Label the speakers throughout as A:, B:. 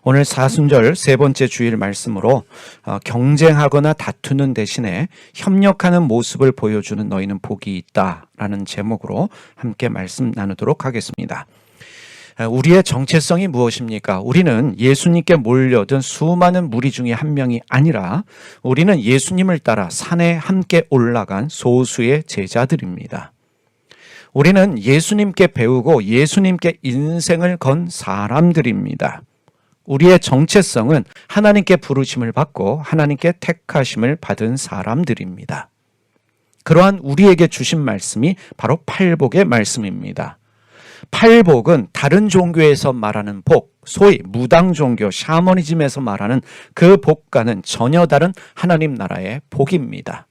A: 오늘 사순절 세 번째 주일 말씀으로 경쟁하거나 다투는 대신에 협력하는 모습을 보여주는 너희는 복이 있다라는 제목으로 함께 말씀 나누도록 하겠습니다. 우리의 정체성이 무엇입니까? 우리는 예수님께 몰려든 수많은 무리 중에 한 명이 아니라 우리는 예수님을 따라 산에 함께 올라간 소수의 제자들입니다. 우리는 예수님께 배우고 예수님께 인생을 건 사람들입니다. 우리의 정체성은 하나님께 부르심을 받고 하나님께 택하심을 받은 사람들입니다. 그러한 우리에게 주신 말씀이 바로 팔복의 말씀입니다. 팔복은 다른 종교에서 말하는 복, 소위 무당 종교, 샤머니즘에서 말하는 그 복과는 전혀 다른 하나님 나라의 복입니다.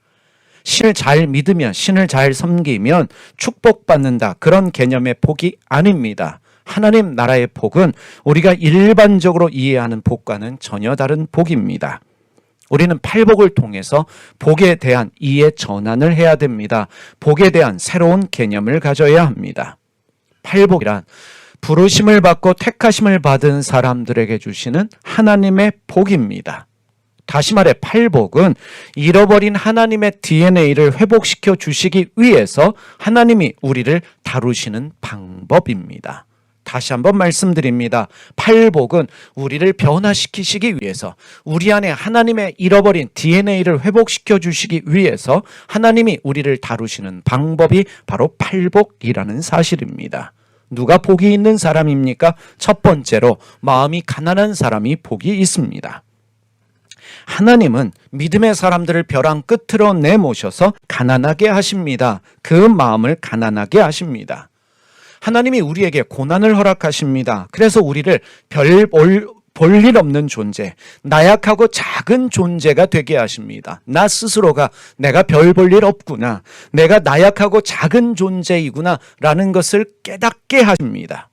A: 신을 잘 믿으면, 신을 잘 섬기면 축복받는다, 그런 개념의 복이 아닙니다. 하나님 나라의 복은 우리가 일반적으로 이해하는 복과는 전혀 다른 복입니다. 우리는 팔복을 통해서 복에 대한 이해 전환을 해야 됩니다. 복에 대한 새로운 개념을 가져야 합니다. 팔복이란 부르심을 받고 택하심을 받은 사람들에게 주시는 하나님의 복입니다. 다시 말해 팔복은 잃어버린 하나님의 DNA를 회복시켜 주시기 위해서 하나님이 우리를 다루시는 방법입니다. 다시 한번 말씀드립니다. 팔복은 우리를 변화시키시기 위해서, 우리 안에 하나님의 잃어버린 DNA를 회복시켜 주시기 위해서 하나님이 우리를 다루시는 방법이 바로 팔복이라는 사실입니다. 누가 복이 있는 사람입니까? 첫 번째로 마음이 가난한 사람이 복이 있습니다. 하나님은 믿음의 사람들을 벼랑 끝으로 내모셔서 가난하게 하십니다. 그 마음을 가난하게 하십니다. 하나님이 우리에게 고난을 허락하십니다. 그래서 우리를 별 볼 일 없는 존재, 나약하고 작은 존재가 되게 하십니다. 나 스스로가 내가 별 볼 일 없구나, 내가 나약하고 작은 존재이구나 라는 것을 깨닫게 하십니다.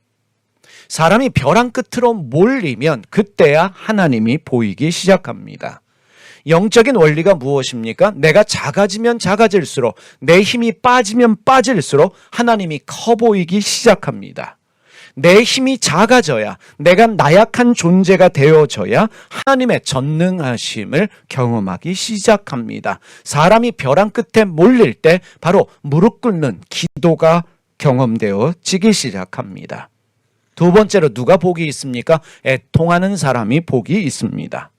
A: 사람이 벼랑 끝으로 몰리면 그때야 하나님이 보이기 시작합니다. 영적인 원리가 무엇입니까? 내가 작아지면 작아질수록, 내 힘이 빠지면 빠질수록 하나님이 커 보이기 시작합니다. 내 힘이 작아져야, 내가 나약한 존재가 되어져야 하나님의 전능하심을 경험하기 시작합니다. 사람이 벼랑 끝에 몰릴 때 바로 무릎 꿇는 기도가 경험되어지기 시작합니다. 두 번째로 누가 복이 있습니까? 애통하는 사람이 복이 있습니다.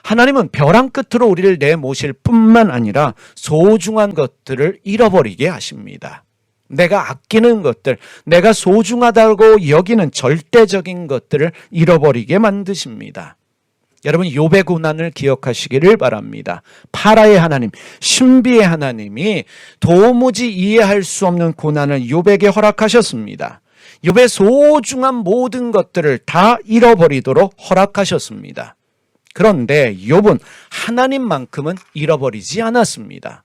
A: 하나님은 벼랑 끝으로 우리를 내모실 뿐만 아니라 소중한 것들을 잃어버리게 하십니다. 내가 아끼는 것들, 내가 소중하다고 여기는 절대적인 것들을 잃어버리게 만드십니다. 여러분, 욥의 고난을 기억하시기를 바랍니다. 파라의 하나님, 신비의 하나님이 도무지 이해할 수 없는 고난을 욥에게 허락하셨습니다. 욥의 소중한 모든 것들을 다 잃어버리도록 허락하셨습니다. 그런데 욥은 하나님만큼은 잃어버리지 않았습니다.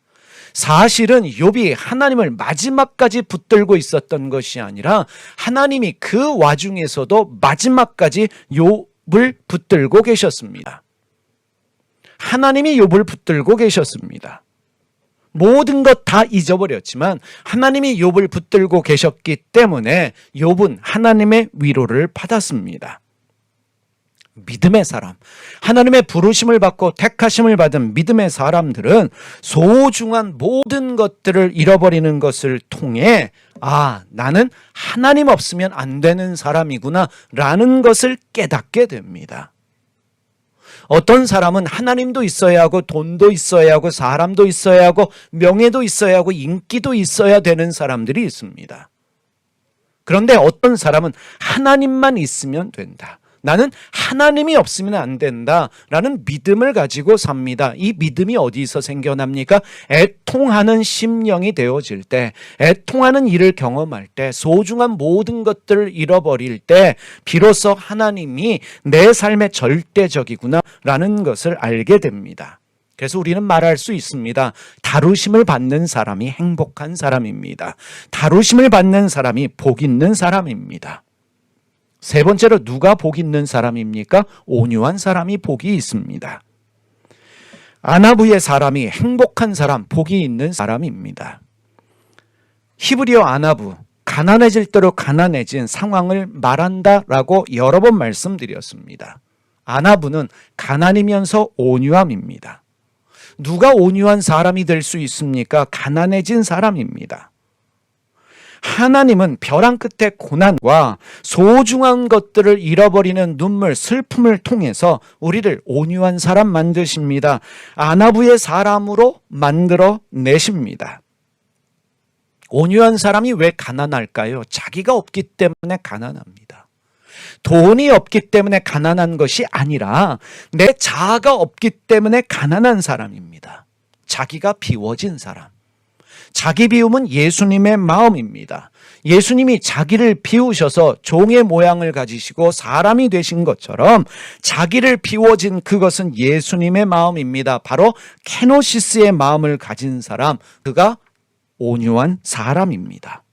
A: 사실은 욥이 하나님을 마지막까지 붙들고 있었던 것이 아니라 하나님이 그 와중에서도 마지막까지 욥을 붙들고 계셨습니다. 하나님이 욥을 붙들고 계셨습니다. 모든 것 다 잊어버렸지만 하나님이 욥을 붙들고 계셨기 때문에 욥은 하나님의 위로를 받았습니다. 믿음의 사람, 하나님의 부르심을 받고 택하심을 받은 믿음의 사람들은 소중한 모든 것들을 잃어버리는 것을 통해 나는 하나님 없으면 안 되는 사람이구나 라는 것을 깨닫게 됩니다. 어떤 사람은 하나님도 있어야 하고 돈도 있어야 하고 사람도 있어야 하고 명예도 있어야 하고 인기도 있어야 되는 사람들이 있습니다. 그런데 어떤 사람은 하나님만 있으면 된다, 나는 하나님이 없으면 안 된다라는 믿음을 가지고 삽니다. 이 믿음이 어디서 생겨납니까? 애통하는 심령이 되어질 때, 애통하는 일을 경험할 때, 소중한 모든 것들을 잃어버릴 때 비로소 하나님이 내 삶의 절대적이구나라는 것을 알게 됩니다. 그래서 우리는 말할 수 있습니다. 다루심을 받는 사람이 행복한 사람입니다. 다루심을 받는 사람이 복 있는 사람입니다. 세 번째로 누가 복 있는 사람입니까? 온유한 사람이 복이 있습니다. 아나부의 사람이 행복한 사람, 복이 있는 사람입니다. 히브리어 아나부, 가난해질 대로 가난해진 상황을 말한다라고 여러 번 말씀드렸습니다. 아나부는 가난이면서 온유함입니다. 누가 온유한 사람이 될 수 있습니까? 가난해진 사람입니다. 하나님은 벼랑 끝에 고난과 소중한 것들을 잃어버리는 눈물, 슬픔을 통해서 우리를 온유한 사람 만드십니다. 아나부의 사람으로 만들어 내십니다. 온유한 사람이 왜 가난할까요? 자기가 없기 때문에 가난합니다. 돈이 없기 때문에 가난한 것이 아니라 내 자아가 없기 때문에 가난한 사람입니다. 자기가 비워진 사람. 자기 비움은 예수님의 마음입니다. 예수님이 자기를 비우셔서 종의 모양을 가지시고 사람이 되신 것처럼 자기를 비워진 그것은 예수님의 마음입니다. 바로 케노시스의 마음을 가진 사람, 그가 온유한 사람입니다.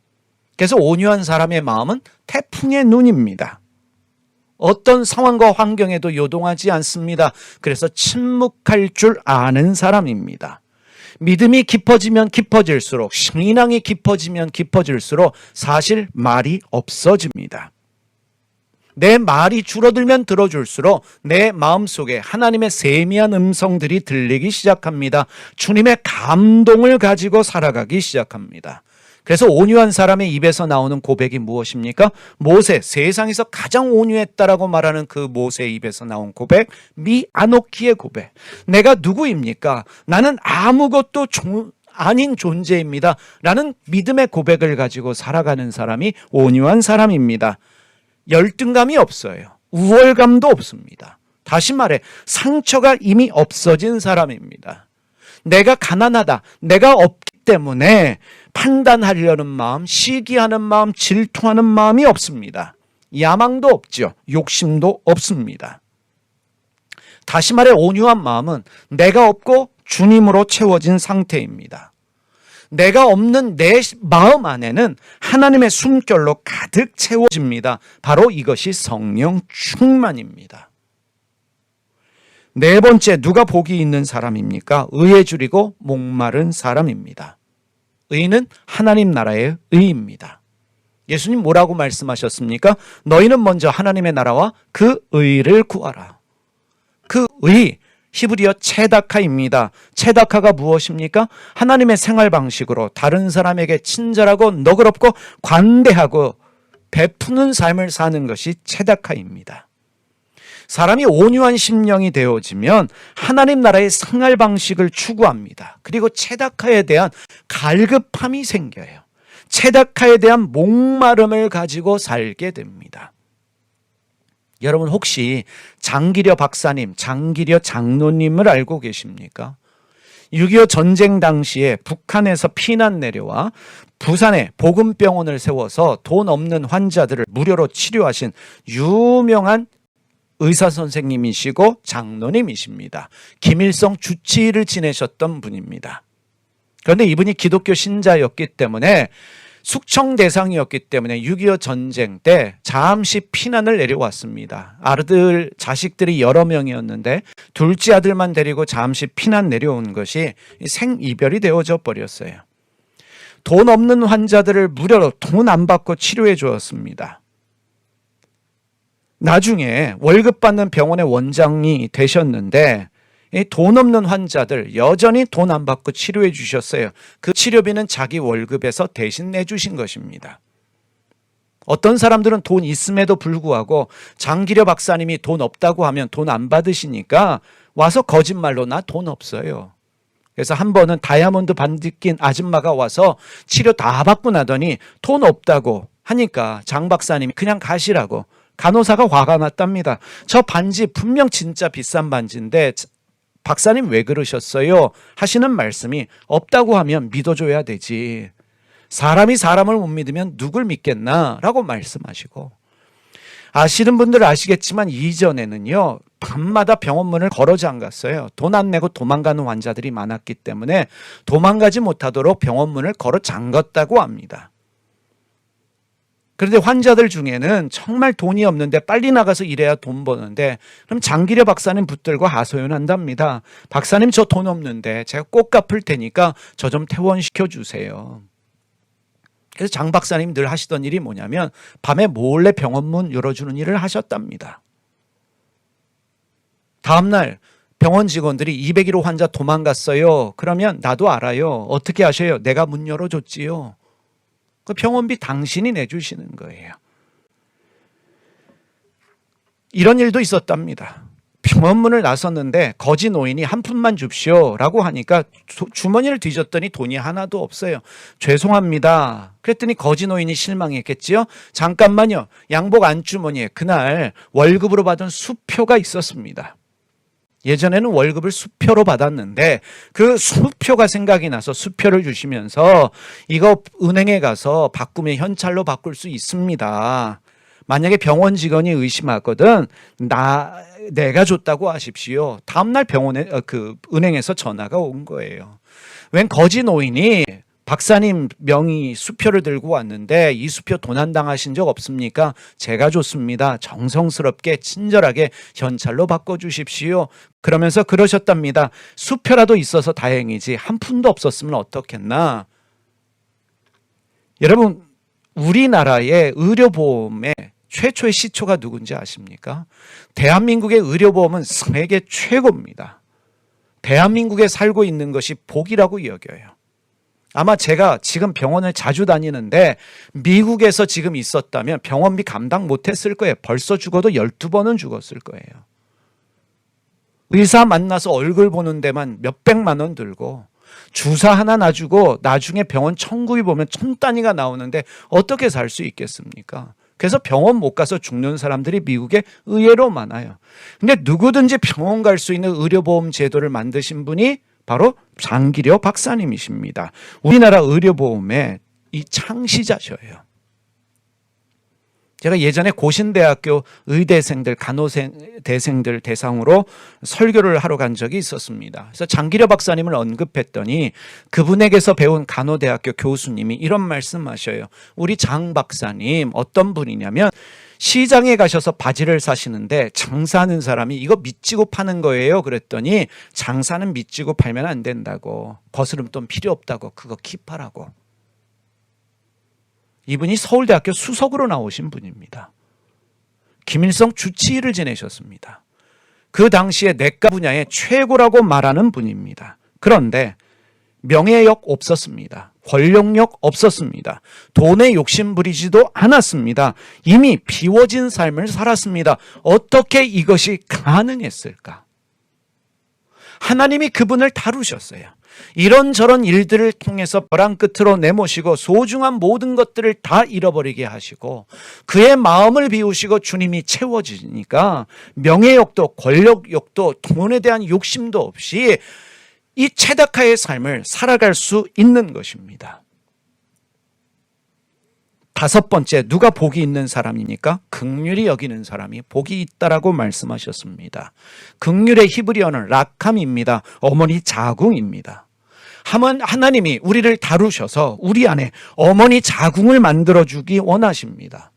A: 그래서 온유한 사람의 마음은 태풍의 눈입니다. 어떤 상황과 환경에도 요동하지 않습니다. 그래서 침묵할 줄 아는 사람입니다. 믿음이 깊어지면 깊어질수록, 신앙이 깊어지면 깊어질수록 사실 말이 없어집니다. 내 말이 줄어들면 들어줄수록 내 마음속에 하나님의 세미한 음성들이 들리기 시작합니다. 주님의 감동을 가지고 살아가기 시작합니다. 그래서 온유한 사람의 입에서 나오는 고백이 무엇입니까? 모세, 세상에서 가장 온유했다라고 말하는 그 모세의 입에서 나온 고백, 미아노키의 고백. 내가 누구입니까? 나는 아무것도 아닌 존재입니다. 라는 믿음의 고백을 가지고 살아가는 사람이 온유한 사람입니다. 열등감이 없어요. 우월감도 없습니다. 다시 말해 상처가 이미 없어진 사람입니다. 내가 가난하다, 내가 없기 때문에 판단하려는 마음, 시기하는 마음, 질투하는 마음이 없습니다. 야망도 없죠. 욕심도 없습니다. 다시 말해 온유한 마음은 내가 없고 주님으로 채워진 상태입니다. 내가 없는 내 마음 안에는 하나님의 숨결로 가득 채워집니다. 바로 이것이 성령 충만입니다. 네 번째, 누가 복이 있는 사람입니까? 의에 줄이고 목마른 사람입니다. 의는 하나님 나라의 의입니다. 예수님 뭐라고 말씀하셨습니까? 너희는 먼저 하나님의 나라와 그 의를 구하라. 그 의, 히브리어 체다카입니다. 체다카가 무엇입니까? 하나님의 생활 방식으로 다른 사람에게 친절하고 너그럽고 관대하고 베푸는 삶을 사는 것이 체다카입니다. 사람이 온유한 심령이 되어지면 하나님 나라의 생활 방식을 추구합니다. 그리고 체다카에 대한 갈급함이 생겨요. 체다카에 대한 목마름을 가지고 살게 됩니다. 여러분 혹시 장기려 박사님, 장기려 장로님을 알고 계십니까? 6.25 전쟁 당시에 북한에서 피난 내려와 부산에 복음병원을 세워서 돈 없는 환자들을 무료로 치료하신 유명한 의사 선생님이시고 장로님이십니다. 김일성 주치의를 지내셨던 분입니다. 그런데 이분이 기독교 신자였기 때문에 숙청 대상이었기 때문에 6.25 전쟁 때 잠시 피난을 내려왔습니다. 아들, 자식들이 여러 명이었는데 둘째 아들만 데리고 잠시 피난 내려온 것이 생이별이 되어져 버렸어요. 돈 없는 환자들을 무료로 돈 안 받고 치료해 주었습니다. 나중에 월급 받는 병원의 원장이 되셨는데 돈 없는 환자들 여전히 돈 안 받고 치료해 주셨어요. 그 치료비는 자기 월급에서 대신 내주신 것입니다. 어떤 사람들은 돈 있음에도 불구하고 장기려 박사님이 돈 없다고 하면 돈 안 받으시니까 와서 거짓말로 나 돈 없어요. 그래서 한 번은 다이아몬드 반지 낀 아줌마가 와서 치료 다 받고 나더니 돈 없다고 하니까 장 박사님이 그냥 가시라고, 간호사가 화가 났답니다. 저 반지 분명 진짜 비싼 반지인데 박사님 왜 그러셨어요? 하시는 말씀이 없다고 하면 믿어줘야 되지. 사람이 사람을 못 믿으면 누굴 믿겠나? 라고 말씀하시고, 아시는 분들 아시겠지만 이전에는요 밤마다 병원 문을 걸어 잠갔어요. 돈 안 내고 도망가는 환자들이 많았기 때문에 도망가지 못하도록 병원 문을 걸어 잠갔다고 합니다. 그런데 환자들 중에는 정말 돈이 없는데 빨리 나가서 일해야 돈 버는데, 그럼 장기려 박사님 붙들고 하소연한답니다. 박사님 저 돈 없는데 제가 꼭 갚을 테니까 저 좀 퇴원시켜 주세요. 그래서 장 박사님 늘 하시던 일이 뭐냐면 밤에 몰래 병원 문 열어주는 일을 하셨답니다. 다음날 병원 직원들이 201호 환자 도망갔어요. 그러면 나도 알아요. 어떻게 하셔요? 내가 문 열어줬지요. 그 병원비 당신이 내주시는 거예요. 이런 일도 있었답니다. 병원 문을 나섰는데 거지 노인이 한 푼만 줍시오라고 하니까 주머니를 뒤졌더니 돈이 하나도 없어요. 죄송합니다. 그랬더니 거지 노인이 실망했겠지요. 잠깐만요. 양복 안주머니에 그날 월급으로 받은 수표가 있었습니다. 예전에는 월급을 수표로 받았는데 그 수표가 생각이 나서 수표를 주시면서 이거 은행에 가서 바꾸면 현찰로 바꿀 수 있습니다. 만약에 병원 직원이 의심하거든 내가 줬다고 하십시오. 다음날 병원에 은행에서 전화가 온 거예요. 웬 거지 노인이 박사님 명의 수표를 들고 왔는데 이 수표 도난당하신 적 없습니까? 제가 줬습니다. 정성스럽게 친절하게 현찰로 바꿔주십시오. 그러면서 그러셨답니다. 수표라도 있어서 다행이지 한 푼도 없었으면 어떻겠나. 여러분 우리나라의 의료보험의 최초의 시초가 누군지 아십니까? 대한민국의 의료보험은 세계 최고입니다. 대한민국에 살고 있는 것이 복이라고 여겨요. 아마 제가 지금 병원을 자주 다니는데 미국에서 지금 있었다면 병원비 감당 못했을 거예요. 벌써 죽어도 12번은 죽었을 거예요. 의사 만나서 얼굴 보는 데만 몇백만 원 들고 주사 하나 놔주고 나중에 병원 청구비 보면 천 단위가 나오는데 어떻게 살 수 있겠습니까? 그래서 병원 못 가서 죽는 사람들이 미국에 의외로 많아요. 근데 누구든지 병원 갈 수 있는 의료보험 제도를 만드신 분이 바로 장기려 박사님이십니다. 우리나라 의료보험의 이 창시자셔요. 제가 예전에 고신대학교 의대생들, 간호대생들 대상으로 설교를 하러 간 적이 있었습니다. 그래서 장기려 박사님을 언급했더니 그분에게서 배운 간호대학교 교수님이 이런 말씀하셔요. 우리 장 박사님 어떤 분이냐면 시장에 가셔서 바지를 사시는데 장사하는 사람이 이거 밑지고 파는 거예요. 그랬더니 장사는 밑지고 팔면 안 된다고. 거스름돈 필요 없다고. 그거 킵하라고. 이분이 서울대학교 수석으로 나오신 분입니다. 김일성 주치의를 지내셨습니다. 그 당시에 내과 분야의 최고라고 말하는 분입니다. 그런데 명예욕 없었습니다. 권력욕 없었습니다. 돈에 욕심 부리지도 않았습니다. 이미 비워진 삶을 살았습니다. 어떻게 이것이 가능했을까? 하나님이 그분을 다루셨어요. 이런저런 일들을 통해서 벼랑 끝으로 내모시고 소중한 모든 것들을 다 잃어버리게 하시고 그의 마음을 비우시고 주님이 채워지니까 명예욕도 권력욕도 돈에 대한 욕심도 없이 이 체다카의 삶을 살아갈 수 있는 것입니다. 다섯 번째, 누가 복이 있는 사람입니까? 긍휼히 여기는 사람이 복이 있다라고 말씀하셨습니다. 긍휼의 히브리어는 라캄입니다. 어머니 자궁입니다. 하나님이 우리를 다루셔서 우리 안에 어머니 자궁을 만들어주기 원하십니다.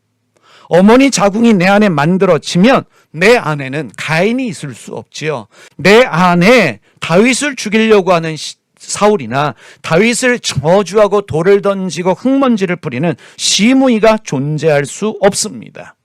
A: 어머니 자궁이 내 안에 만들어지면 내 안에는 가인이 있을 수 없지요. 내 안에 다윗을 죽이려고 하는 사울이나 다윗을 저주하고 돌을 던지고 흙먼지를 뿌리는 시므이가 존재할 수 없습니다.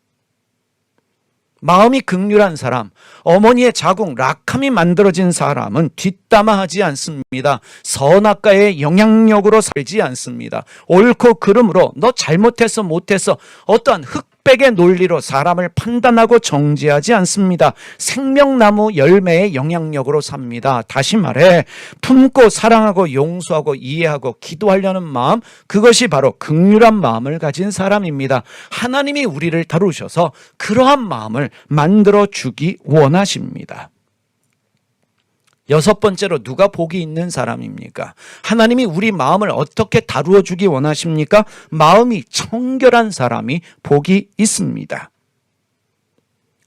A: 마음이 긍휼한 사람, 어머니의 자궁 라캄이 만들어진 사람은 뒷담화하지 않습니다. 선악과의 영향력으로 살지 않습니다. 옳고 그름으로 너 잘못했어 못했어 어떠한 흑백의 논리로 사람을 판단하고 정죄하지 않습니다. 생명나무 열매의 영향력으로 삽니다. 다시 말해 품고 사랑하고 용서하고 이해하고 기도하려는 마음, 그것이 바로 긍휼한 마음을 가진 사람입니다. 하나님이 우리를 다루셔서 그러한 마음을 만들어 주기 원하십니다. 여섯 번째로 누가 복이 있는 사람입니까? 하나님이 우리 마음을 어떻게 다루어 주기 원하십니까? 마음이 청결한 사람이 복이 있습니다.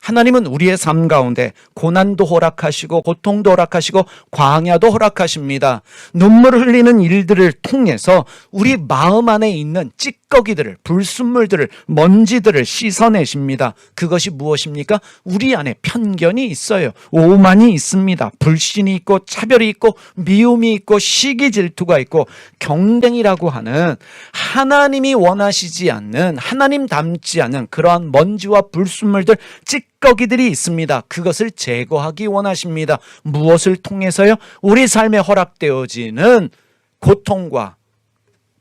A: 하나님은 우리의 삶 가운데 고난도 허락하시고 고통도 허락하시고 광야도 허락하십니다. 눈물을 흘리는 일들을 통해서 우리 마음 안에 있는 찌꺼기들을, 불순물들을, 먼지들을 씻어내십니다. 그것이 무엇입니까? 우리 안에 편견이 있어요. 오만이 있습니다. 불신이 있고 차별이 있고 미움이 있고 시기 질투가 있고 경쟁이라고 하는 하나님이 원하시지 않는, 하나님 닮지 않은 그러한 먼지와 불순물들, 찌꺼기들이 있습니다. 그것을 제거하기 원하십니다. 무엇을 통해서요? 우리 삶에 허락되어지는 고통과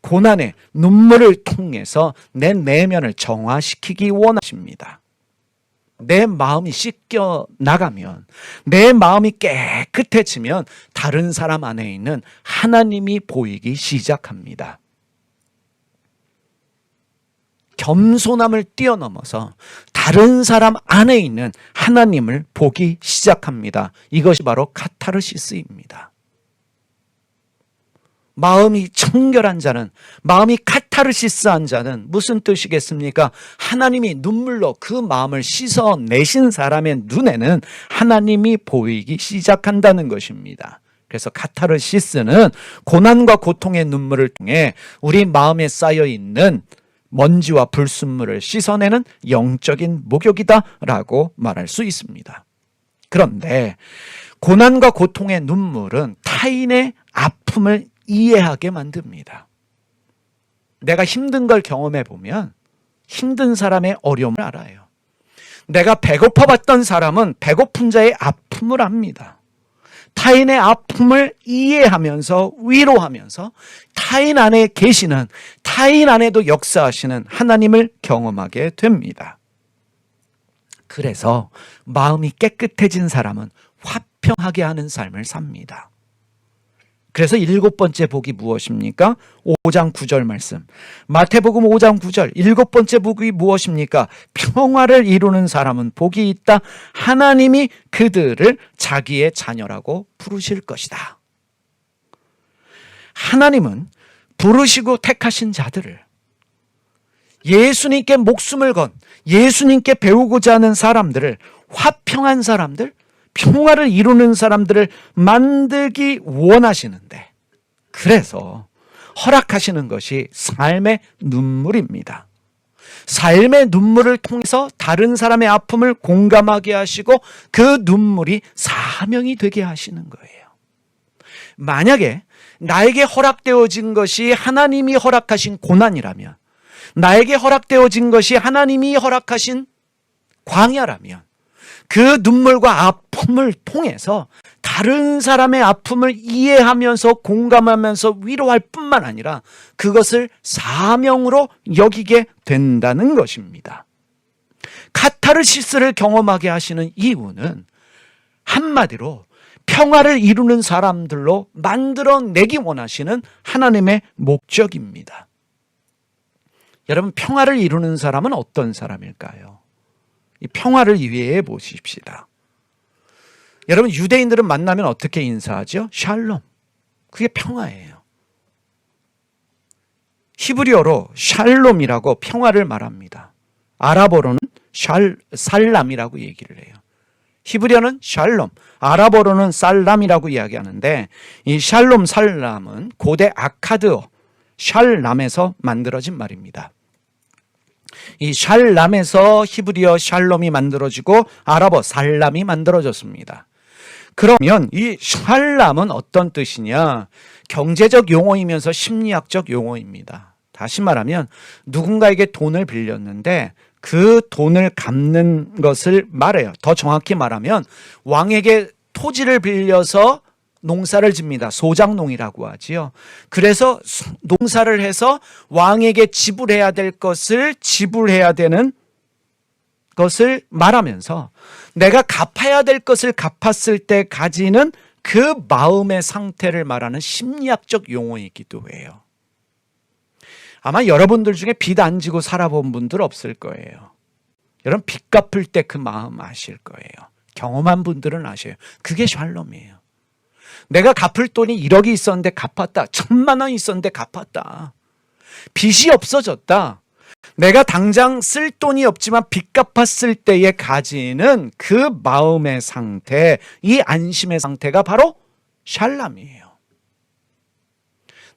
A: 고난의 눈물을 통해서 내 내면을 정화시키기 원하십니다. 내 마음이 씻겨 나가면, 내 마음이 깨끗해지면 다른 사람 안에 있는 하나님이 보이기 시작합니다. 겸손함을 뛰어넘어서 다른 사람 안에 있는 하나님을 보기 시작합니다. 이것이 바로 카타르시스입니다. 마음이 청결한 자는, 마음이 카타르시스한 자는 무슨 뜻이겠습니까? 하나님이 눈물로 그 마음을 씻어내신 사람의 눈에는 하나님이 보이기 시작한다는 것입니다. 그래서 카타르시스는 고난과 고통의 눈물을 통해 우리 마음에 쌓여있는 먼지와 불순물을 씻어내는 영적인 목욕이다라고 말할 수 있습니다. 그런데 고난과 고통의 눈물은 타인의 아픔을 이해하게 만듭니다. 내가 힘든 걸 경험해 보면 힘든 사람의 어려움을 알아요. 내가 배고파 봤던 사람은 배고픈 자의 아픔을 압니다. 타인의 아픔을 이해하면서 위로하면서 타인 안에 계시는, 타인 안에도 역사하시는 하나님을 경험하게 됩니다. 그래서 마음이 깨끗해진 사람은 화평하게 하는 삶을 삽니다. 그래서 7번째 복이 무엇입니까? 5장 9절 말씀. 마태복음 5장 9절. 7번째 복이 무엇입니까? 평화를 이루는 사람은 복이 있다. 하나님이 그들을 자기의 자녀라고 부르실 것이다. 하나님은 부르시고 택하신 자들을, 예수님께 목숨을 건, 예수님께 배우고자 하는 사람들을, 화평한 사람들, 평화를 이루는 사람들을 만들기 원하시는데, 그래서 허락하시는 것이 삶의 눈물입니다. 삶의 눈물을 통해서 다른 사람의 아픔을 공감하게 하시고 그 눈물이 사명이 되게 하시는 거예요. 만약에 나에게 허락되어진 것이 하나님이 허락하신 고난이라면, 나에게 허락되어진 것이 하나님이 허락하신 광야라면, 그 눈물과 아픔을 통해서 다른 사람의 아픔을 이해하면서 공감하면서 위로할 뿐만 아니라 그것을 사명으로 여기게 된다는 것입니다. 카타르시스를 경험하게 하시는 이유는 한마디로 평화를 이루는 사람들로 만들어내기 원하시는 하나님의 목적입니다. 여러분, 평화를 이루는 사람은 어떤 사람일까요? 이 평화를 이해해 보십시다. 여러분, 유대인들은 만나면 어떻게 인사하죠? 샬롬. 그게 평화예요. 히브리어로 샬롬이라고 평화를 말합니다. 아랍어로는 살람이라고 얘기를 해요. 히브리어는 샬롬, 아랍어로는 살람이라고 이야기하는데, 이 샬롬, 살람은 고대 아카드어 샬람에서 만들어진 말입니다. 이 샬람에서 히브리어 샬롬이 만들어지고 아랍어 살람이 만들어졌습니다. 그러면 이 샬람은 어떤 뜻이냐? 경제적 용어이면서 심리학적 용어입니다. 다시 말하면 누군가에게 돈을 빌렸는데 그 돈을 갚는 것을 말해요. 더 정확히 말하면 왕에게 토지를 빌려서 농사를 집니다. 소작농이라고 하지요. 그래서 농사를 해서 왕에게 지불해야 될 것을 지불해야 되는 것을 말하면서 내가 갚아야 될 것을 갚았을 때 가지는 그 마음의 상태를 말하는 심리학적 용어이기도 해요. 아마 여러분들 중에 빚 안 지고 살아본 분들 없을 거예요. 여러분, 빚 갚을 때 그 마음 아실 거예요. 경험한 분들은 아셔요. 그게 샬롬이에요. 내가 갚을 돈이 1억이 있었는데 갚았다. 1,000만 원 있었는데 갚았다. 빚이 없어졌다. 내가 당장 쓸 돈이 없지만 빚 갚았을 때에 가지는 그 마음의 상태, 이 안심의 상태가 바로 샬람이에요.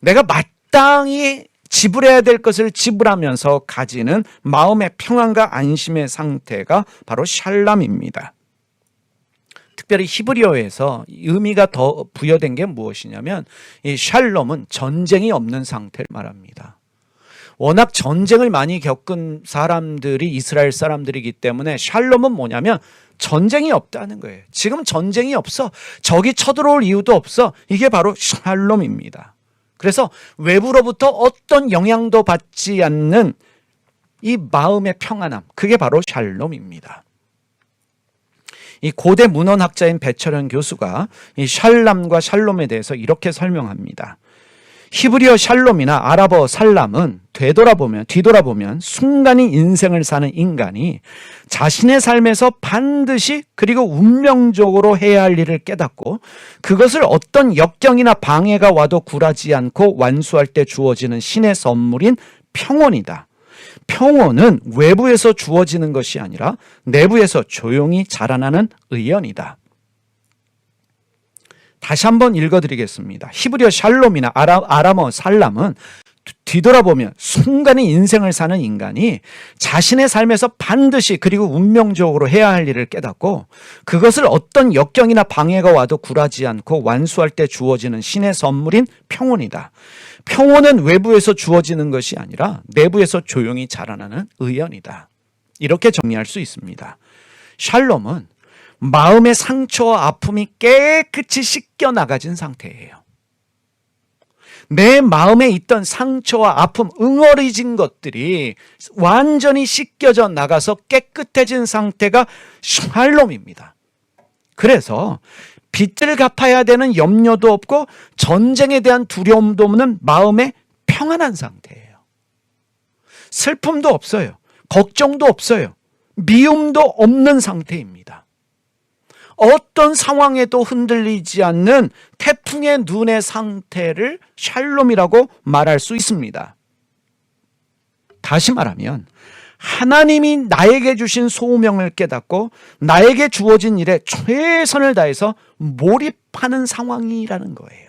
A: 내가 마땅히 지불해야 될 것을 지불하면서 가지는 마음의 평안과 안심의 상태가 바로 샬람입니다. 특별히 히브리어에서 의미가 더 부여된 게 무엇이냐면 이 샬롬은 전쟁이 없는 상태를 말합니다. 워낙 전쟁을 많이 겪은 사람들이 이스라엘 사람들이기 때문에 샬롬은 뭐냐면 전쟁이 없다는 거예요. 지금 전쟁이 없어. 적이 쳐들어올 이유도 없어. 이게 바로 샬롬입니다. 그래서 외부로부터 어떤 영향도 받지 않는 이 마음의 평안함, 그게 바로 샬롬입니다. 이 고대 문헌학자인 배철현 교수가 이 샬람과 샬롬에 대해서 이렇게 설명합니다. 히브리어 샬롬이나 아랍어 살람은 뒤돌아보면 순간이 인생을 사는 인간이 자신의 삶에서 반드시 그리고 운명적으로 해야 할 일을 깨닫고 그것을 어떤 역경이나 방해가 와도 굴하지 않고 완수할 때 주어지는 신의 선물인 평온이다. 평온은 외부에서 주어지는 것이 아니라 내부에서 조용히 자라나는 의연이다. 다시 한번 읽어드리겠습니다. 히브리어 샬롬이나 아람어 살람은 뒤돌아보면 순간이 인생을 사는 인간이 자신의 삶에서 반드시 그리고 운명적으로 해야 할 일을 깨닫고 그것을 어떤 역경이나 방해가 와도 굴하지 않고 완수할 때 주어지는 신의 선물인 평온이다. 평온은 외부에서 주어지는 것이 아니라 내부에서 조용히 자라나는 의연이다. 이렇게 정리할 수 있습니다. 샬롬은 마음의 상처와 아픔이 깨끗이 씻겨 나가진 상태예요. 내 마음에 있던 상처와 아픔, 응어리진 것들이 완전히 씻겨져 나가서 깨끗해진 상태가 샬롬입니다. 그래서 빚을 갚아야 되는 염려도 없고 전쟁에 대한 두려움도 없는 마음의 평안한 상태예요. 슬픔도 없어요. 걱정도 없어요. 미움도 없는 상태입니다. 어떤 상황에도 흔들리지 않는 태풍의 눈의 상태를 샬롬이라고 말할 수 있습니다. 다시 말하면 하나님이 나에게 주신 소명을 깨닫고 나에게 주어진 일에 최선을 다해서 몰입하는 상황이라는 거예요.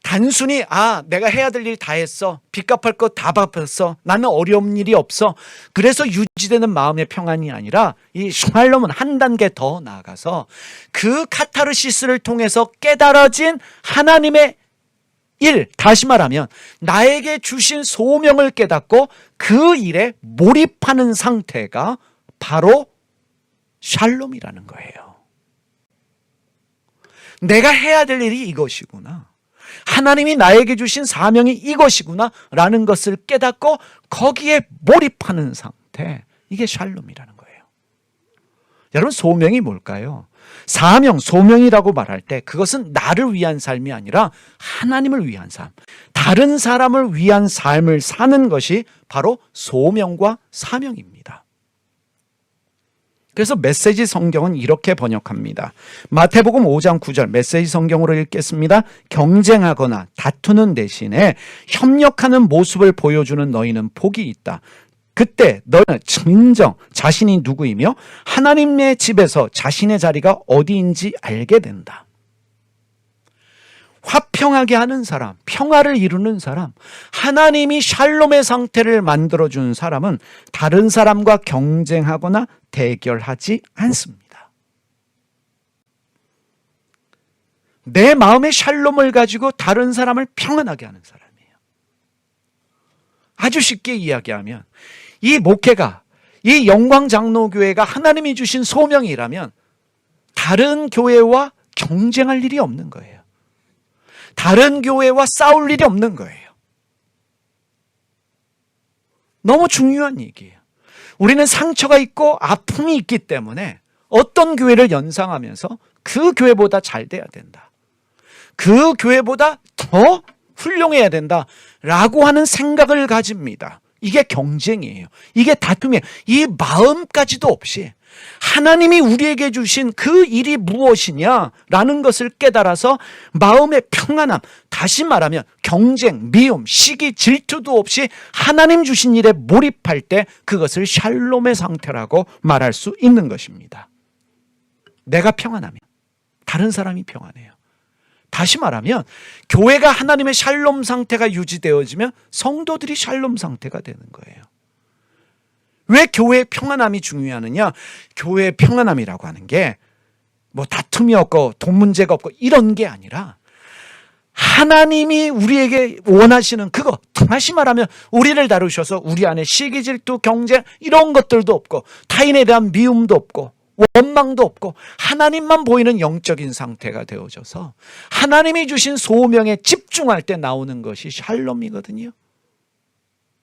A: 단순히 내가 해야 될 일 다 했어. 빚 갚을 거 다 갚았어. 나는 어려운 일이 없어. 그래서 유지되는 마음의 평안이 아니라 이 샬롬은 한 단계 더 나아가서 그 카타르시스를 통해서 깨달아진 하나님의 일, 다시 말하면 나에게 주신 소명을 깨닫고 그 일에 몰입하는 상태가 바로 샬롬이라는 거예요. 내가 해야 될 일이 이것이구나. 하나님이 나에게 주신 사명이 이것이구나 라는 것을 깨닫고 거기에 몰입하는 상태, 이게 샬롬이라는 거예요. 여러분, 소명이 뭘까요? 사명, 소명이라고 말할 때 그것은 나를 위한 삶이 아니라 하나님을 위한 삶, 다른 사람을 위한 삶을 사는 것이 바로 소명과 사명입니다. 그래서 메시지 성경은 이렇게 번역합니다. 마태복음 5장 9절 메시지 성경으로 읽겠습니다. 경쟁하거나 다투는 대신에 협력하는 모습을 보여주는 너희는 복이 있다. 그때 너는 진정 자신이 누구이며 하나님의 집에서 자신의 자리가 어디인지 알게 된다. 화평하게 하는 사람, 평화를 이루는 사람, 하나님이 샬롬의 상태를 만들어준 사람은 다른 사람과 경쟁하거나 대결하지 않습니다. 내 마음의 샬롬을 가지고 다른 사람을 평안하게 하는 사람이에요. 아주 쉽게 이야기하면 이 목회가, 이 영광장로교회가 하나님이 주신 소명이라면 다른 교회와 경쟁할 일이 없는 거예요. 다른 교회와 싸울 일이 없는 거예요. 너무 중요한 얘기예요. 우리는 상처가 있고 아픔이 있기 때문에 어떤 교회를 연상하면서 그 교회보다 잘 돼야 된다. 그 교회보다 더 훌륭해야 된다라고 하는 생각을 가집니다. 이게 경쟁이에요. 이게 다툼이에요. 이 마음까지도 없이 하나님이 우리에게 주신 그 일이 무엇이냐라는 것을 깨달아서 마음의 평안함, 다시 말하면 경쟁, 미움, 시기, 질투도 없이 하나님 주신 일에 몰입할 때 그것을 샬롬의 상태라고 말할 수 있는 것입니다. 내가 평안하면 다른 사람이 평안해요. 다시 말하면 교회가 하나님의 샬롬 상태가 유지되어지면 성도들이 샬롬 상태가 되는 거예요. 왜 교회의 평안함이 중요하느냐? 교회의 평안함이라고 하는 게 뭐 다툼이 없고 돈 문제가 없고 이런 게 아니라 하나님이 우리에게 원하시는 그거, 다시 말하면 우리를 다루셔서 우리 안에 시기, 질투, 경쟁 이런 것들도 없고 타인에 대한 미움도 없고 원망도 없고 하나님만 보이는 영적인 상태가 되어져서 하나님이 주신 소명에 집중할 때 나오는 것이 샬롬이거든요.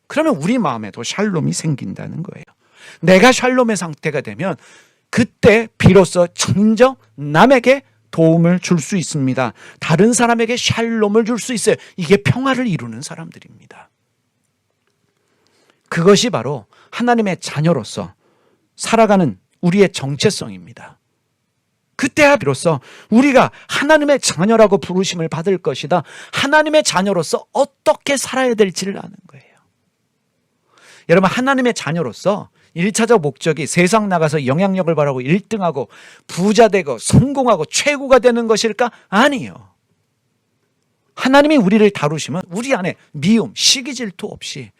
A: 그러면 우리 마음에도 샬롬이 생긴다는 거예요. 내가 샬롬의 상태가 되면 그때 비로소 진정 남에게 도움을 줄 수 있습니다. 다른 사람에게 샬롬을 줄 수 있어요. 이게 평화를 이루는 사람들입니다. 그것이 바로 하나님의 자녀로서 살아가는 우리의 정체성입니다. 그때야 비로소 우리가 하나님의 자녀라고 부르심을 받을 것이다. 하나님의 자녀로서 어떻게 살아야 될지를 아는 거예요. 여러분, 하나님의 자녀로서 1차적 목적이 세상 나가서 영향력을 발휘하고 1등하고 부자 되고 성공하고 최고가 되는 것일까? 아니요. 하나님이 우리를 다루시면 우리 안에 미움, 시기, 질투 없이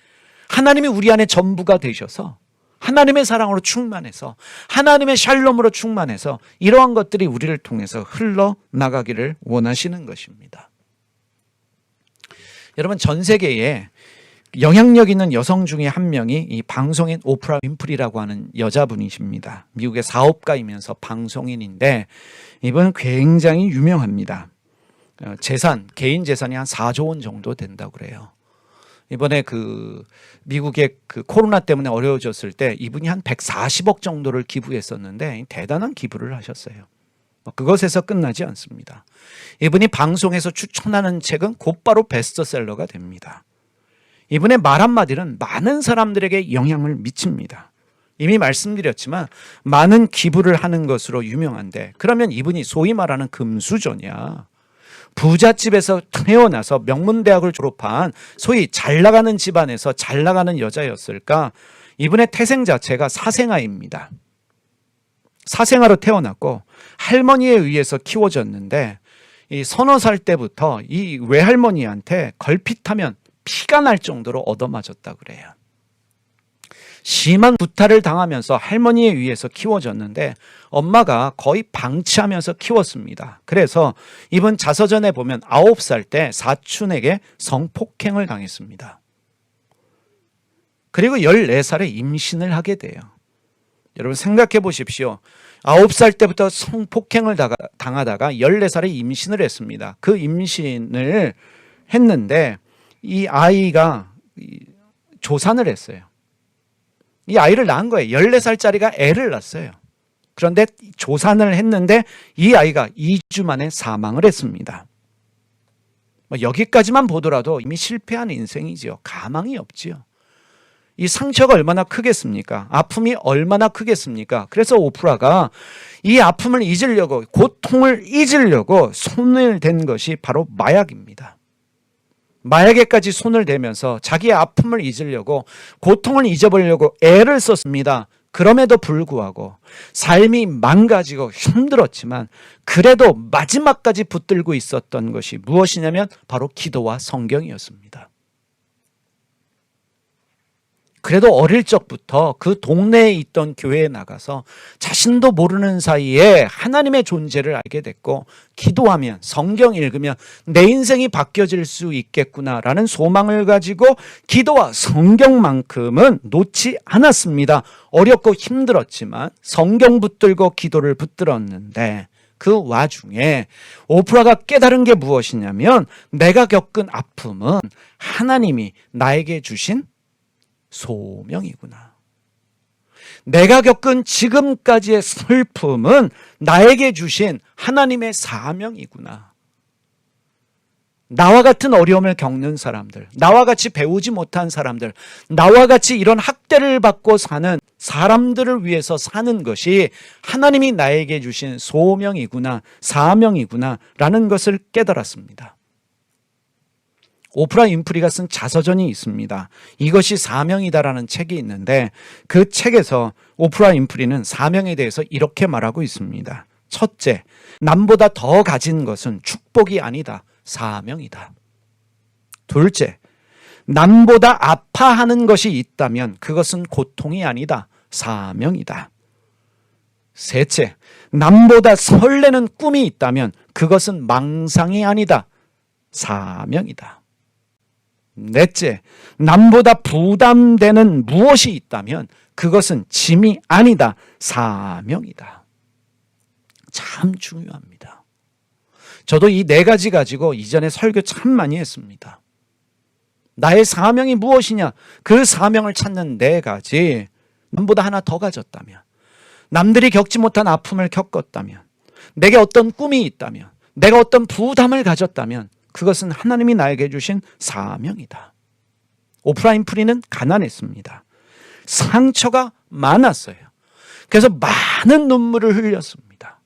A: 하나님이 우리 안에 전부가 되셔서 하나님의 사랑으로 충만해서 하나님의 샬롬으로 충만해서 이러한 것들이 우리를 통해서 흘러나가기를 원하시는 것입니다. 여러분, 전 세계에 영향력 있는 여성 중에 한 명이 이 방송인 오프라 윈프리라고 하는 여자분이십니다. 미국의 사업가이면서 방송인인데 이분은 굉장히 유명합니다. 개인 재산이 한 4조 원 정도 된다고 그래요. 이번에 미국의 코로나 때문에 어려워졌을 때 이분이 한 140억 정도를 기부했었는데 대단한 기부를 하셨어요. 그것에서 끝나지 않습니다. 이분이 방송에서 추천하는 책은 곧바로 베스트셀러가 됩니다. 이분의 말 한마디는 많은 사람들에게 영향을 미칩니다. 이미 말씀드렸지만 많은 기부를 하는 것으로 유명한데 그러면 이분이 소위 말하는 금수저냐? 부잣집에서 태어나서 명문대학을 졸업한 소위 잘나가는 집안에서 잘나가는 여자였을까? 이분의 태생 자체가 사생아입니다. 사생아로 태어났고 할머니에 의해서 키워졌는데 이 서너 살 때부터 이 외할머니한테 걸핏하면 피가 날 정도로 얻어맞았다 그래요. 심한 구타를 당하면서 할머니에 의해서 키워졌는데 엄마가 거의 방치하면서 키웠습니다. 그래서 이번 자서전에 보면 9살 때 사촌에게 성폭행을 당했습니다. 그리고 14살에 임신을 하게 돼요. 여러분 생각해 보십시오. 9살 때부터 성폭행을 당하다가 14살에 임신을 했습니다. 그 임신을 했는데 이 아이가 조산을 했어요. 이 아이를 낳은 거예요. 14살짜리가 애를 낳았어요. 그런데 조산을 했는데 이 아이가 2주 만에 사망을 했습니다. 여기까지만 보더라도 이미 실패한 인생이지요. 가망이 없지요. 이 상처가 얼마나 크겠습니까? 아픔이 얼마나 크겠습니까? 그래서 오프라가 이 아픔을 잊으려고, 고통을 잊으려고 손을 댄 것이 바로 마약입니다. 마약에까지 손을 대면서 자기의 아픔을 잊으려고, 고통을 잊어버리려고 애를 썼습니다. 그럼에도 불구하고 삶이 망가지고 힘들었지만 그래도 마지막까지 붙들고 있었던 것이 무엇이냐면 바로 기도와 성경이었습니다. 그래도 어릴 적부터 그 동네에 있던 교회에 나가서 자신도 모르는 사이에 하나님의 존재를 알게 됐고, 기도하면, 성경 읽으면 내 인생이 바뀌어질 수 있겠구나라는 소망을 가지고 기도와 성경만큼은 놓지 않았습니다. 어렵고 힘들었지만 성경 붙들고 기도를 붙들었는데 그 와중에 오프라가 깨달은 게 무엇이냐면, 내가 겪은 아픔은 하나님이 나에게 주신 소명이구나. 내가 겪은 지금까지의 슬픔은 나에게 주신 하나님의 사명이구나. 나와 같은 어려움을 겪는 사람들, 나와 같이 배우지 못한 사람들, 나와 같이 이런 학대를 받고 사는 사람들을 위해서 사는 것이 하나님이 나에게 주신 소명이구나, 사명이구나 라는 것을 깨달았습니다. 오프라 윈프리가 쓴 자서전이 있습니다. 이것이 사명이다라는 책이 있는데 그 책에서 오프라 윈프리는 사명에 대해서 이렇게 말하고 있습니다. 첫째, 남보다 더 가진 것은 축복이 아니다. 사명이다. 둘째, 남보다 아파하는 것이 있다면 그것은 고통이 아니다. 사명이다. 셋째, 남보다 설레는 꿈이 있다면 그것은 망상이 아니다. 사명이다. 넷째, 남보다 부담되는 무엇이 있다면 그것은 짐이 아니다. 사명이다. 참 중요합니다. 저도 이 네 가지 가지고 이전에 설교 참 많이 했습니다. 나의 사명이 무엇이냐? 그 사명을 찾는 네 가지. 남보다 하나 더 가졌다면, 남들이 겪지 못한 아픔을 겪었다면, 내게 어떤 꿈이 있다면, 내가 어떤 부담을 가졌다면 그것은 하나님이 나에게 주신 사명이다. 오프라 윈프리는 가난했습니다. 상처가 많았어요. 그래서 많은 눈물을 흘렸습니다.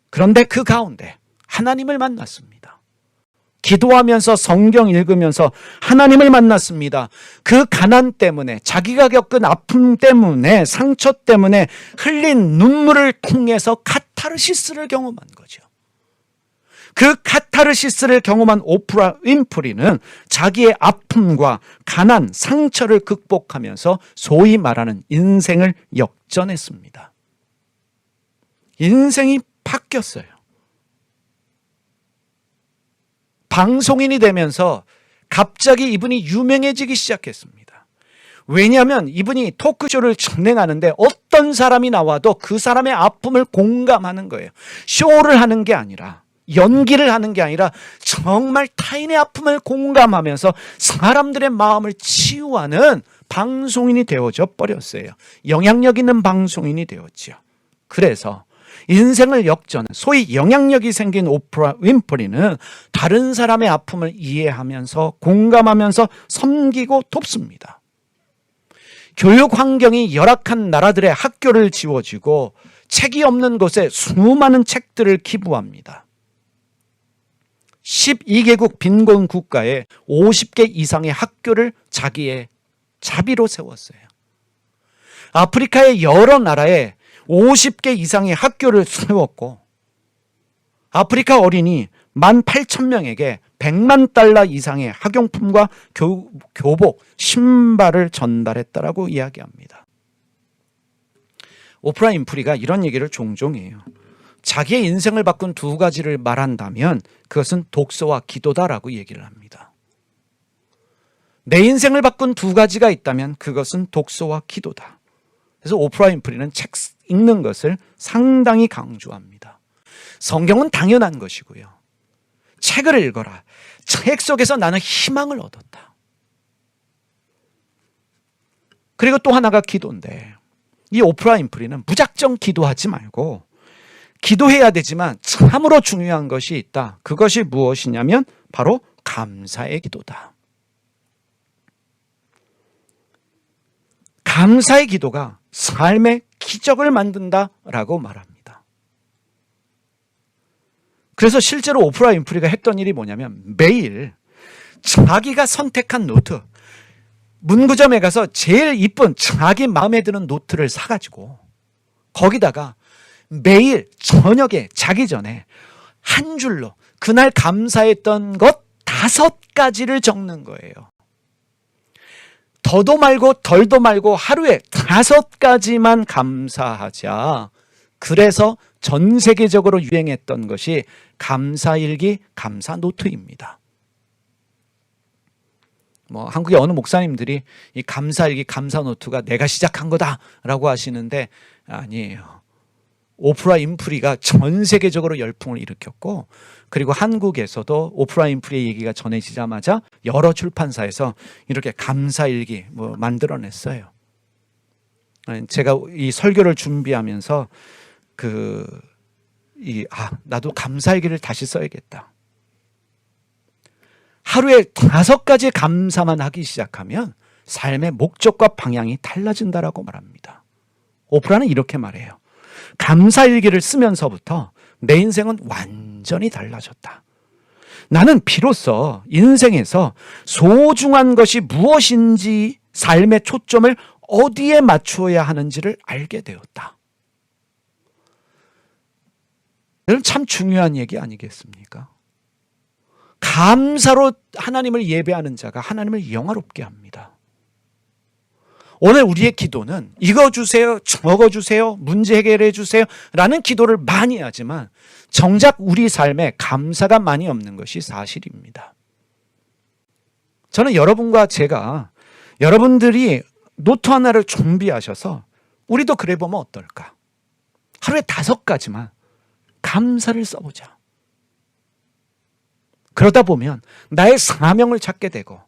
A: 그런데 그 가운데 하나님을 만났습니다. 기도하면서 성경 읽으면서 하나님을 만났습니다. 그 가난 때문에, 자기가 겪은 아픔 때문에, 상처 때문에 흘린 눈물을 통해서 카타르시스를 경험한 거죠. 그 카타르시스를 경험한 오프라 윈프리는 자기의 아픔과 가난, 상처를 극복하면서 소위 말하는 인생을 역전했습니다. 인생이 바뀌었어요. 방송인이 되면서 갑자기 이분이 유명해지기 시작했습니다. 왜냐하면 이분이 토크쇼를 진행하는데 어떤 사람이 나와도 그 사람의 아픔을 공감하는 거예요. 쇼를 하는 게 아니라, 연기를 하는 게 아니라 정말 타인의 아픔을 공감하면서 사람들의 마음을 치유하는 방송인이 되어져 버렸어요. 영향력 있는 방송인이 되었죠. 그래서 인생을 역전, 소위 영향력이 생긴 오프라 윈프리는 다른 사람의 아픔을 이해하면서 공감하면서 섬기고 돕습니다. 교육 환경이 열악한 나라들의 학교를 지어주고 책이 없는 곳에 수많은 책들을 기부합니다. 12개국 빈곤 국가에 50개 이상의 학교를 자기의 자비로 세웠어요. 아프리카의 여러 나라에 50개 이상의 학교를 세웠고, 아프리카 어린이 18,000명에게 100만 달러 이상의 학용품과 교복, 신발을 전달했다라고 이야기합니다. 오프라 윈프리가 이런 얘기를 종종 해요. 자기의 인생을 바꾼 두 가지를 말한다면 그것은 독서와 기도다라고 얘기를 합니다. 내 인생을 바꾼 두 가지가 있다면 그것은 독서와 기도다. 그래서 오프라 윈프리는 책 읽는 것을 상당히 강조합니다. 성경은 당연한 것이고요. 책을 읽어라. 책 속에서 나는 희망을 얻었다. 그리고 또 하나가 기도인데, 이 오프라 윈프리는 무작정 기도하지 말고 기도해야 되지만 참으로 중요한 것이 있다. 그것이 무엇이냐면 바로 감사의 기도다. 감사의 기도가 삶의 기적을 만든다라고 말합니다. 그래서 실제로 오프라 윈프리가 했던 일이 뭐냐면 매일 자기가 선택한 노트, 문구점에 가서 제일 이쁜 자기 마음에 드는 노트를 사가지고 거기다가 매일 저녁에 자기 전에 한 줄로 그날 감사했던 것 5가지를 적는 거예요. 더도 말고 덜도 말고 하루에 5가지만 감사하자. 그래서 전 세계적으로 유행했던 것이 감사일기, 감사노트입니다. 한국의 어느 목사님들이 이 감사일기, 감사노트가 내가 시작한 거다라고 하시는데 아니에요. 오프라 윈프리가 전 세계적으로 열풍을 일으켰고, 그리고 한국에서도 오프라 윈프리의 얘기가 전해지자마자 여러 출판사에서 이렇게 감사일기 만들어냈어요. 제가 이 설교를 준비하면서 나도 감사일기를 다시 써야겠다. 하루에 5가지 감사만 하기 시작하면 삶의 목적과 방향이 달라진다라고 말합니다. 오프라는 이렇게 말해요. 감사일기를 쓰면서부터 내 인생은 완전히 달라졌다. 나는 비로소 인생에서 소중한 것이 무엇인지, 삶의 초점을 어디에 맞추어야 하는지를 알게 되었다. 여러분 참 중요한 얘기 아니겠습니까? 감사로 하나님을 예배하는 자가 하나님을 영화롭게 합니다. 오늘 우리의 기도는 이거 주세요, 저거 주세요, 문제 해결해 주세요 라는 기도를 많이 하지만 정작 우리 삶에 감사가 많이 없는 것이 사실입니다. 저는 여러분과 제가 여러분들이 노트 하나를 준비하셔서 우리도 그래 보면 어떨까? 하루에 5가지만 감사를 써보자. 그러다 보면 나의 사명을 찾게 되고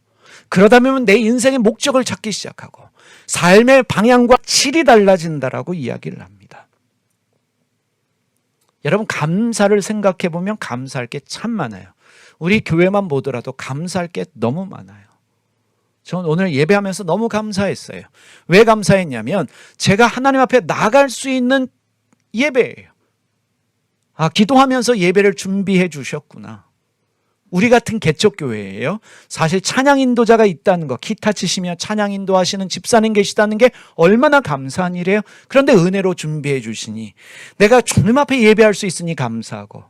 A: 그러다 보면 내 인생의 목적을 찾기 시작하고 삶의 방향과 질이 달라진다라고 이야기를 합니다. 여러분 감사를 생각해 보면 감사할 게 참 많아요. 우리 교회만 보더라도 감사할 게 너무 많아요. 저는 오늘 예배하면서 너무 감사했어요. 왜 감사했냐면 제가 하나님 앞에 나갈 수 있는 예배예요. 아, 기도하면서 예배를 준비해 주셨구나. 우리 같은 개척교회예요. 사실 찬양 인도자가 있다는 거, 기타 치시며 찬양 인도하시는 집사님 계시다는 게 얼마나 감사한 일이에요. 그런데 은혜로 준비해 주시니 내가 주님 앞에 예배할 수 있으니 감사하고,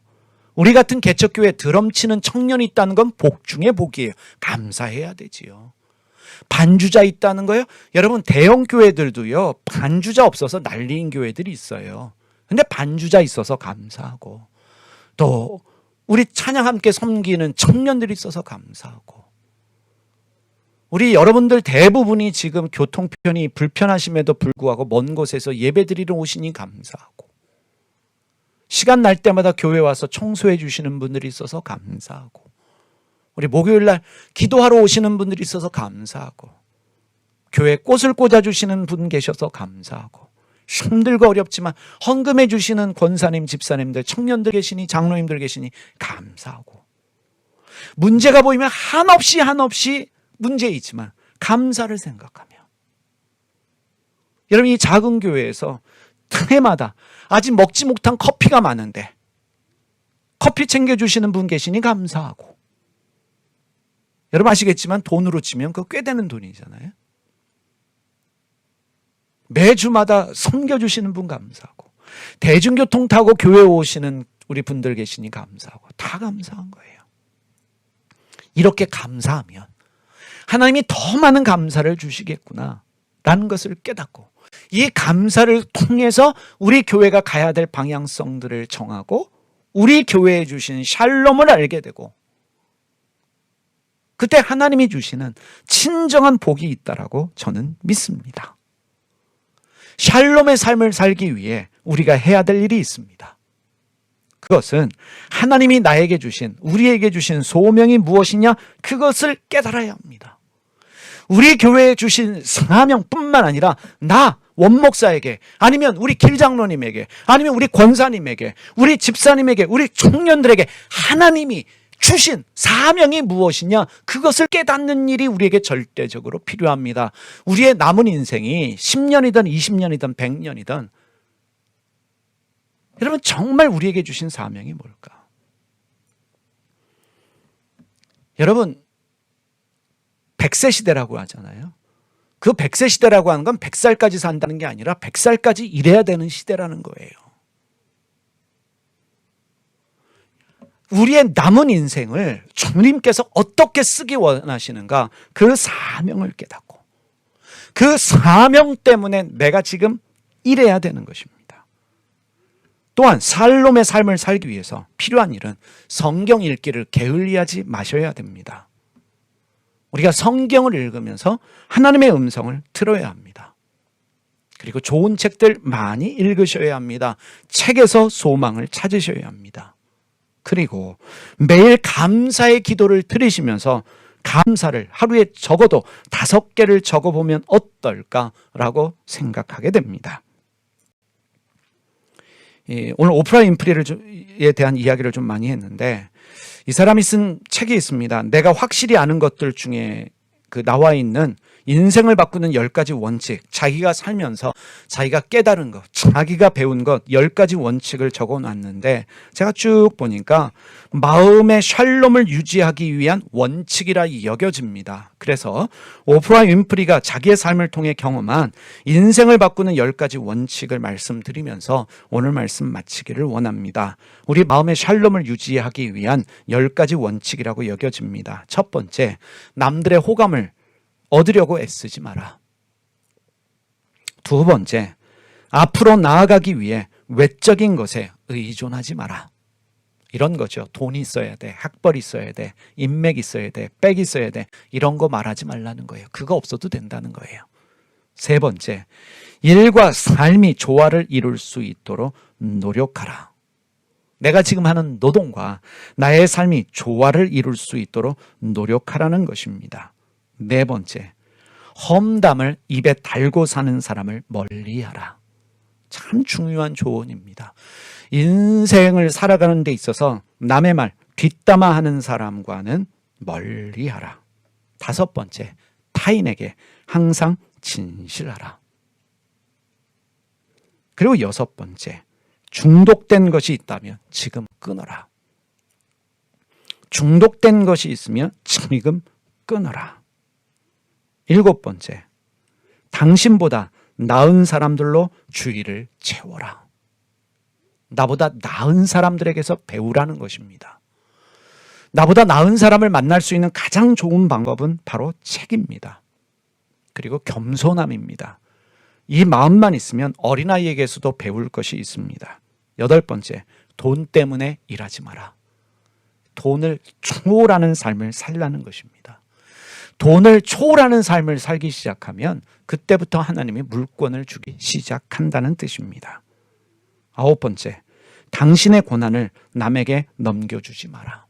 A: 우리 같은 개척교회 드럼 치는 청년이 있다는 건 복 중에 복이에요. 감사해야 되지요. 반주자 있다는 거요. 여러분 대형 교회들도요 반주자 없어서 난리인 교회들이 있어요. 근데 반주자 있어서 감사하고, 또 우리 찬양 함께 섬기는 청년들이 있어서 감사하고, 우리 여러분들 대부분이 지금 교통편이 불편하심에도 불구하고 먼 곳에서 예배드리러 오시니 감사하고, 시간 날 때마다 교회 와서 청소해 주시는 분들이 있어서 감사하고, 우리 목요일 날 기도하러 오시는 분들이 있어서 감사하고, 교회에 꽃을 꽂아주시는 분 계셔서 감사하고, 힘들고 어렵지만 헌금해 주시는 권사님, 집사님들, 청년들 계시니, 장로님들 계시니 감사하고, 문제가 보이면 한없이 문제이지만 감사를 생각하며, 여러분 이 작은 교회에서 해마다 아직 먹지 못한 커피가 많은데 커피 챙겨주시는 분 계시니 감사하고, 여러분 아시겠지만 돈으로 치면 그거 꽤 되는 돈이잖아요. 매주마다 섬겨주시는 분 감사하고, 대중교통 타고 교회 오시는 우리 분들 계시니 감사하고, 다 감사한 거예요. 이렇게 감사하면 하나님이 더 많은 감사를 주시겠구나 라는 것을 깨닫고, 이 감사를 통해서 우리 교회가 가야 될 방향성들을 정하고 우리 교회에 주신 샬롬을 알게 되고, 그때 하나님이 주시는 친정한 복이 있다라고 저는 믿습니다. 샬롬의 삶을 살기 위해 우리가 해야 될 일이 있습니다. 그것은 하나님이 나에게 주신, 우리에게 주신 소명이 무엇이냐, 그것을 깨달아야 합니다. 우리 교회에 주신 사명뿐만 아니라 나 원목사에게, 아니면 우리 길장로님에게, 아니면 우리 권사님에게, 우리 집사님에게, 우리 청년들에게 하나님이 주신 사명이 무엇이냐, 그것을 깨닫는 일이 우리에게 절대적으로 필요합니다. 우리의 남은 인생이 10년이든 20년이든 100년이든 여러분 정말 우리에게 주신 사명이 뭘까? 여러분 100세 시대라고 하잖아요. 그 100세 시대라고 하는 건 100살까지 산다는 게 아니라 100살까지 일해야 되는 시대라는 거예요. 우리의 남은 인생을 주님께서 어떻게 쓰기 원하시는가, 그 사명을 깨닫고 그 사명 때문에 내가 지금 일해야 되는 것입니다. 또한 샬롬의 삶을 살기 위해서 필요한 일은 성경 읽기를 게을리하지 마셔야 됩니다. 우리가 성경을 읽으면서 하나님의 음성을 들어야 합니다. 그리고 좋은 책들 많이 읽으셔야 합니다. 책에서 소망을 찾으셔야 합니다. 그리고 매일 감사의 기도를 드리시면서 감사를 하루에 적어도 5개를 적어보면 어떨까라고 생각하게 됩니다. 오늘 오프라 윈프리에 대한 이야기를 좀 많이 했는데, 이 사람이 쓴 책이 있습니다. 내가 확실히 아는 것들 중에 나와 있는 인생을 바꾸는 10가지 원칙, 자기가 살면서 자기가 깨달은 것, 자기가 배운 것 10가지 원칙을 적어놨는데 제가 쭉 보니까 마음의 샬롬을 유지하기 위한 원칙이라 여겨집니다. 그래서 오프라 윈프리가 자기의 삶을 통해 경험한 인생을 바꾸는 10가지 원칙을 말씀드리면서 오늘 말씀 마치기를 원합니다. 우리 마음의 샬롬을 유지하기 위한 10가지 원칙이라고 여겨집니다. 첫 번째, 남들의 호감을 얻으려고 애쓰지 마라. 두 번째, 앞으로 나아가기 위해 외적인 것에 의존하지 마라. 이런 거죠. 돈이 있어야 돼, 학벌이 있어야 돼, 인맥이 있어야 돼, 백이 있어야 돼. 이런 거 말하지 말라는 거예요. 그거 없어도 된다는 거예요. 세 번째, 일과 삶이 조화를 이룰 수 있도록 노력하라. 내가 지금 하는 노동과 나의 삶이 조화를 이룰 수 있도록 노력하라는 것입니다. 네 번째, 험담을 입에 달고 사는 사람을 멀리하라. 참 중요한 조언입니다. 인생을 살아가는 데 있어서 남의 말 뒷담화하는 사람과는 멀리하라. 다섯 번째, 타인에게 항상 진실하라. 그리고 여섯 번째, 중독된 것이 있다면 지금 끊어라. 중독된 것이 있으면 지금 끊어라. 일곱 번째, 당신보다 나은 사람들로 주의를 채워라. 나보다 나은 사람들에게서 배우라는 것입니다. 나보다 나은 사람을 만날 수 있는 가장 좋은 방법은 바로 책입니다. 그리고 겸손함입니다. 이 마음만 있으면 어린아이에게서도 배울 것이 있습니다. 여덟 번째, 돈 때문에 일하지 마라. 돈을 초월하는 삶을 살라는 것입니다. 돈을 초월하는 삶을 살기 시작하면 그때부터 하나님이 물권을 주기 시작한다는 뜻입니다. 아홉 번째, 당신의 고난을 남에게 넘겨주지 마라.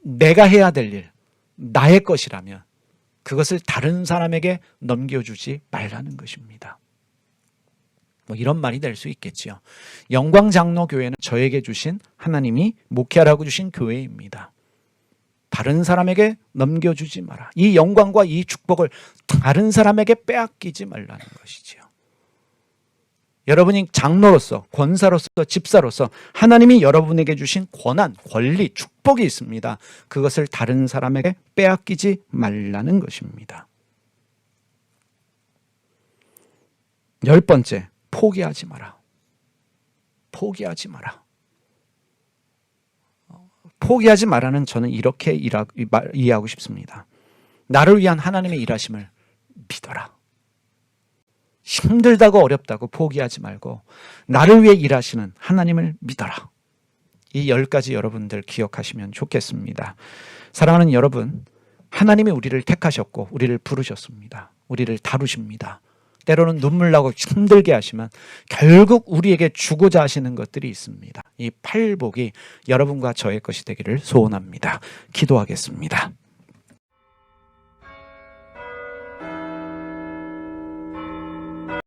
A: 내가 해야 될 일, 나의 것이라면 그것을 다른 사람에게 넘겨주지 말라는 것입니다. 뭐 이런 말이 될 수 있겠지요. 영광장로교회는 저에게 주신 하나님이 목회하라고 주신 교회입니다. 다른 사람에게 넘겨주지 마라. 이 영광과 이 축복을 다른 사람에게 빼앗기지 말라는 것이지요. 여러분이 장로로서, 권사로서, 집사로서 하나님이 여러분에게 주신 권한, 권리, 축복이 있습니다. 그것을 다른 사람에게 빼앗기지 말라는 것입니다. 열 번째, 포기하지 마라. 포기하지 마라. 포기하지 마라는 저는 이렇게 이해하고 싶습니다. 나를 위한 하나님의 일하심을 믿어라. 힘들다고 어렵다고 포기하지 말고 나를 위해 일하시는 하나님을 믿어라. 이 10가지 여러분들 기억하시면 좋겠습니다. 사랑하는 여러분, 하나님이 우리를 택하셨고 우리를 부르셨습니다. 우리를 다루십니다. 때로는 눈물 나고 힘들게 하시면 결국 우리에게 주고자 하시는 것들이 있습니다. 이 팔복이 여러분과 저의 것이 되기를 소원합니다. 기도하겠습니다.